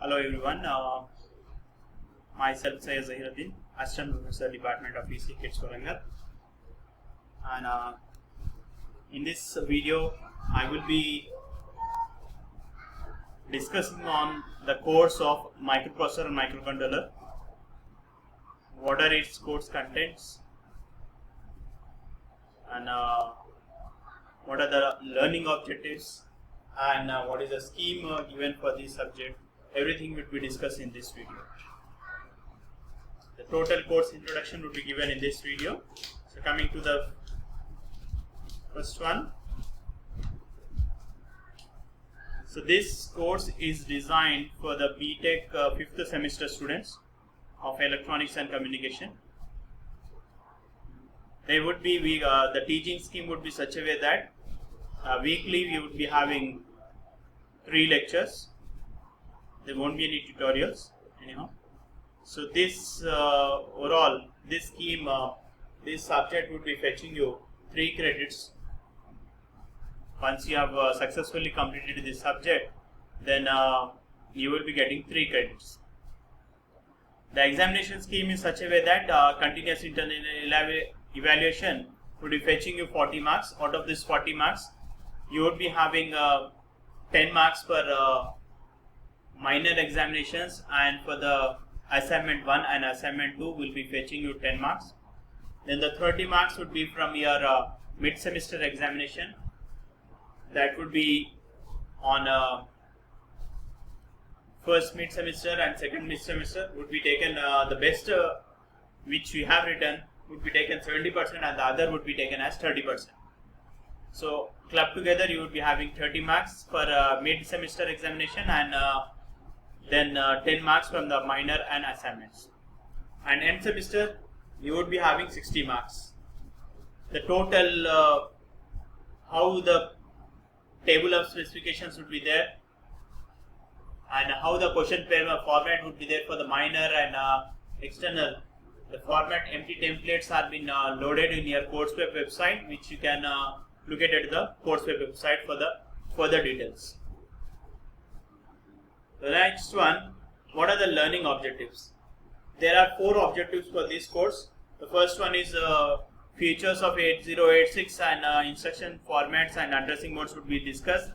Hello everyone, myself Syed Zahiruddin, Assistant Professor, Department of EC Kids Warangal, and in this video I will be discussing on the course of microprocessor and microcontroller. What are its course contents, and what are the learning objectives, and what is the scheme given for this subject. Everything will be discussed in this video. The total course introduction will be given in this video. So coming to the first one. So this course is designed for the BTech 5th semester students of electronics and communication. They would be the teaching scheme would be such a way that weekly we would be having 3 lectures. There won't be any tutorials anyhow. So this overall, this scheme, this subject would be fetching you 3 credits. Once you have successfully completed this subject, then you will be getting 3 credits. The examination scheme is such a way that continuous internal evaluation would be fetching you 40 marks. Out of this 40 marks, you would be having 10 marks per minor examinations, and for the assignment 1 and assignment 2 will be fetching you 10 marks. Then the 30 marks would be from your mid-semester examination. That would be on first mid-semester and second mid-semester would be taken, the best which we have written would be taken 70% and the other would be taken as 30%. So clubbed together you would be having 30 marks for mid-semester examination, and then 10 marks from the minor and assignments. And end semester you would be having 60 marks. The total how the table of specifications would be there, and how the question paper format would be there for the minor and external. The format empty templates are been loaded in your CourseWeb website, which you can look at the CourseWeb website for the further details. The next one, what are the learning objectives? There are 4 objectives for this course. The first one is features of 8086 and instruction formats and addressing modes would be discussed.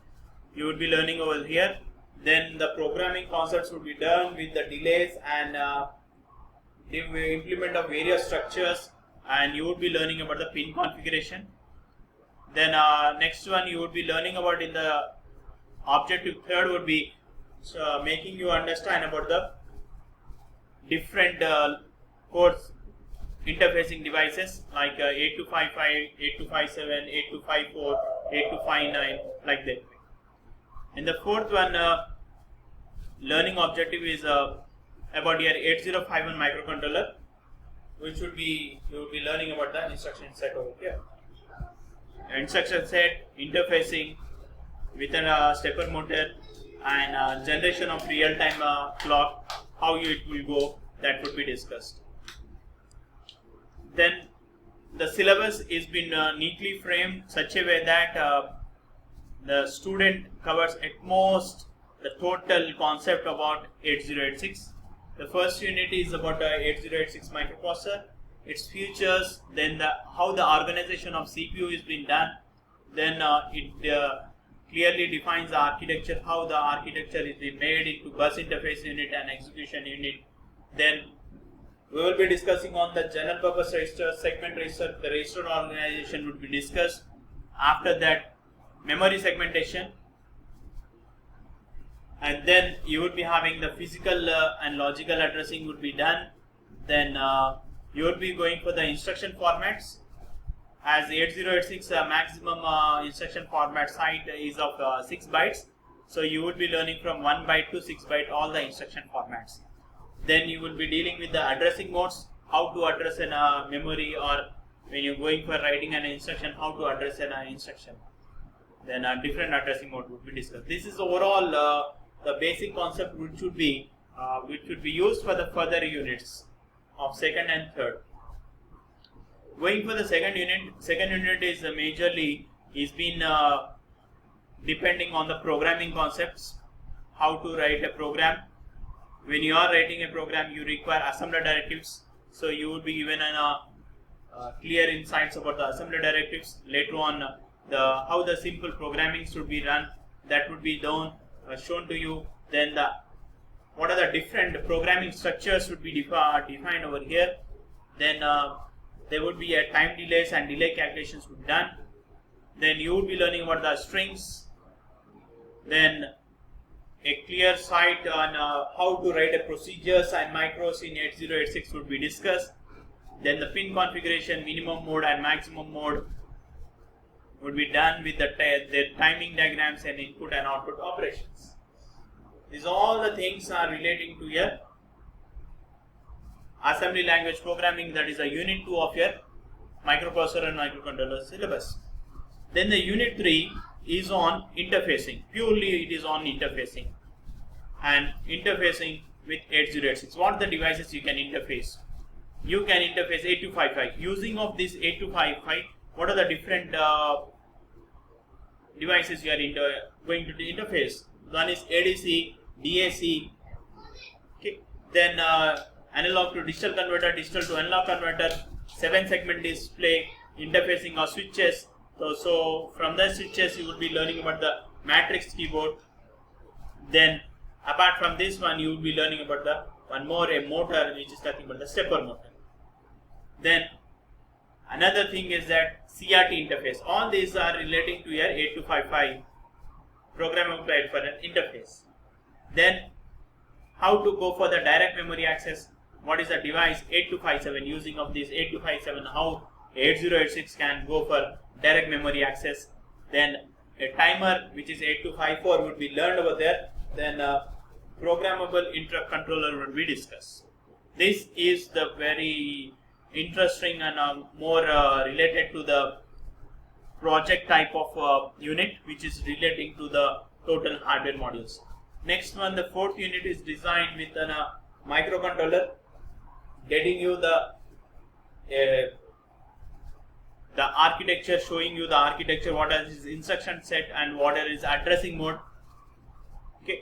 You would be learning over here. Then the programming concepts would be done with the delays and the implement of various structures, and you would be learning about the pin configuration. Then next one you would be learning about in the objective third would be making you understand about the different course interfacing devices like 8255, 8257, 8254, 8259, like that. And the fourth one learning objective is about your 8051 microcontroller, which would be you would be learning about the instruction set over here. Instruction set, interfacing with a stepper motor, and generation of real-time clock, how it will go, that would be discussed. Then the syllabus is been neatly framed such a way that the student covers at most the total concept about 8086. The first unit is about the 8086 microprocessor, its features, then how the organization of CPU is being done, then it clearly defines the architecture, how the architecture is being made into bus interface unit and execution unit. Then we will be discussing on the general purpose register, segment register, the register organization would be discussed. After that, memory segmentation, and then you would be having the physical and logical addressing would be done. Then you would be going for the instruction formats, as 8086 maximum instruction format site is of 6 bytes. So you would be learning from 1 byte to 6 byte all the instruction formats. Then you will be dealing with the addressing modes, how to address in a memory, or when you're going for writing an instruction, how to address an instruction. Then a different addressing mode would be discussed. This is overall the basic concept which should be used for the further units of second and third. Going for the second unit is majorly is been depending on the programming concepts, how to write a program, when you are writing a program, you require assembler directives. So you would be given clear insights about the assembler directives. Later on, how the simple programming should be run, that would be shown to you. Then what are the different programming structures would be defined over here. Then there would be a time delays and delay calculations would be done. Then you would be learning about the strings. Then a clear sight on how to write a procedures and macros in 8086 would be discussed. Then the pin configuration, minimum mode and maximum mode would be done with the timing diagrams and input and output operations. These all the things are relating to your assembly language programming, that is a unit 2 of your microprocessor and microcontroller syllabus. Then the unit 3 is on interfacing. Purely it is on interfacing and interfacing with 8086. What are the devices you can interface? You can interface 8255. Using of this 8255, what are the different devices you are going to interface? One is ADC, DAC, okay. Then analog to digital converter, digital to analog converter, 7-segment display, interfacing of switches. So from the switches you will be learning about the matrix keyboard. Then apart from this one, you will be learning about a motor, which is talking about the stepper motor. Then another thing is that CRT interface. All these are relating to your 8255 programmable for an interface. Then how to go for the direct memory access. What is the device 8257? Using of this 8257, how 8086 can go for direct memory access. Then a timer, which is 8254, would be learned over there. Then programmable interrupt controller would be discussed. This is the very interesting and more related to the project type of unit, which is relating to the total hardware modules. Next one, the fourth unit is designed with a microcontroller, getting you the architecture, showing you the architecture, what is instruction set and what is addressing mode. Okay,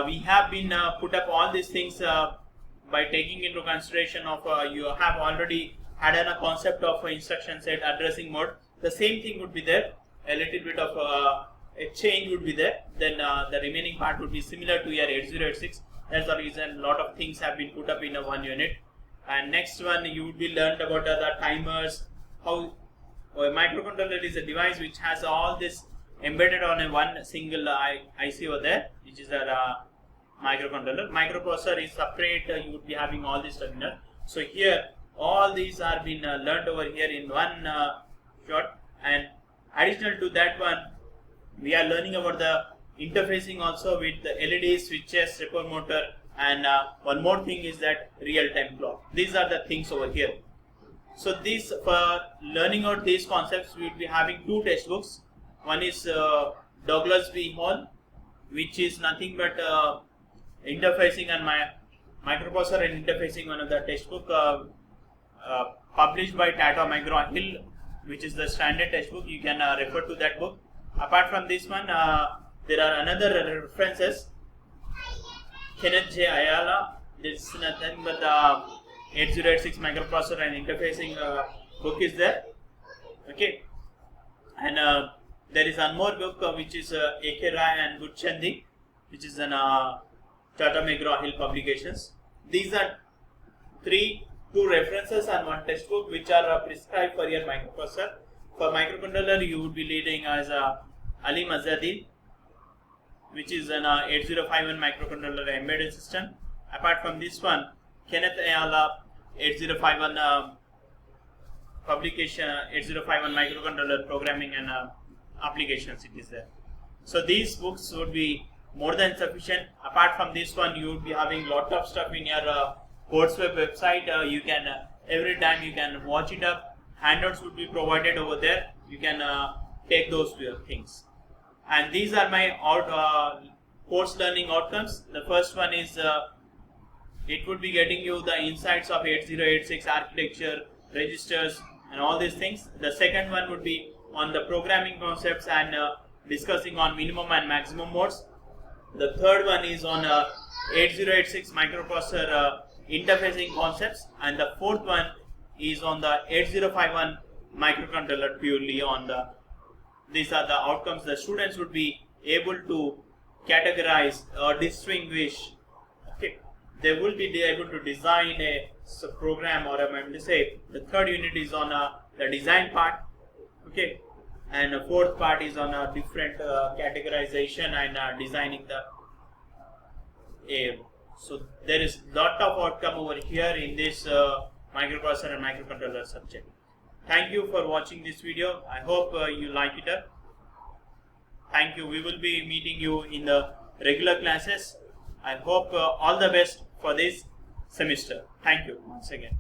we have been put up all these things by taking into consideration of you have already had a concept of instruction set, addressing mode. The same thing would be there. A little bit of a change would be there. Then the remaining part would be similar to your 8086. That's the reason a lot of things have been put up in one unit. And next one, you would be learned about the timers. How a microcontroller is a device which has all this embedded on a one single IC over there, which is a microcontroller. Microprocessor is separate. You would be having all this terminal. So here, all these are being learned over here in one shot. And additional to that one, we are learning about the interfacing also with the LED switches, stepper motor, and one more thing is that real-time clock. These are the things over here. So this, for learning out these concepts, we will be having two textbooks. One is Douglas B. Hall, which is nothing but interfacing and microprocessor and interfacing, one of the textbook published by Tata McGraw-Hill, which is the standard textbook. You can refer to that book. Apart from this one, there are another references. Kenneth J. Ayala, this is nothing but the 8086 microprocessor and interfacing book is there. Okay, and there is one more book which is A.K. Rai and Gurchandi, which is an Tata McGraw-Hill publications. These are two references and one textbook which are prescribed for your microprocessor. For microcontroller, you would be leading as Ali Mazadi, which is an 8051 microcontroller embedded system. Apart from this one, Kenneth Ayala 8051 publication, 8051 microcontroller programming and applications, it is there. So these books would be more than sufficient. Apart from this one, you would be having lot of stuff in your CourseWeb website. You can every time you can watch it up. Handouts would be provided over there. You can take those things. And these are my course learning outcomes. The first one is it would be getting you the insights of 8086 architecture, registers, and all these things. The second one would be on the programming concepts and discussing on minimum and maximum modes. The third one is on 8086 microprocessor interfacing concepts, and the fourth one is on the 8051 microcontroller purely on the. These are the outcomes the students would be able to categorize or distinguish. Okay, they will be able to design a program, or I'm going to say the third unit is on the design part. Okay, and the fourth part is on a different categorization and designing the aim. So there is lot of outcome over here in this microprocessor and microcontroller subject. Thank you for watching this video. I hope you like it. Thank you. We will be meeting you in the regular classes. I hope all the best for this semester. Thank you once again.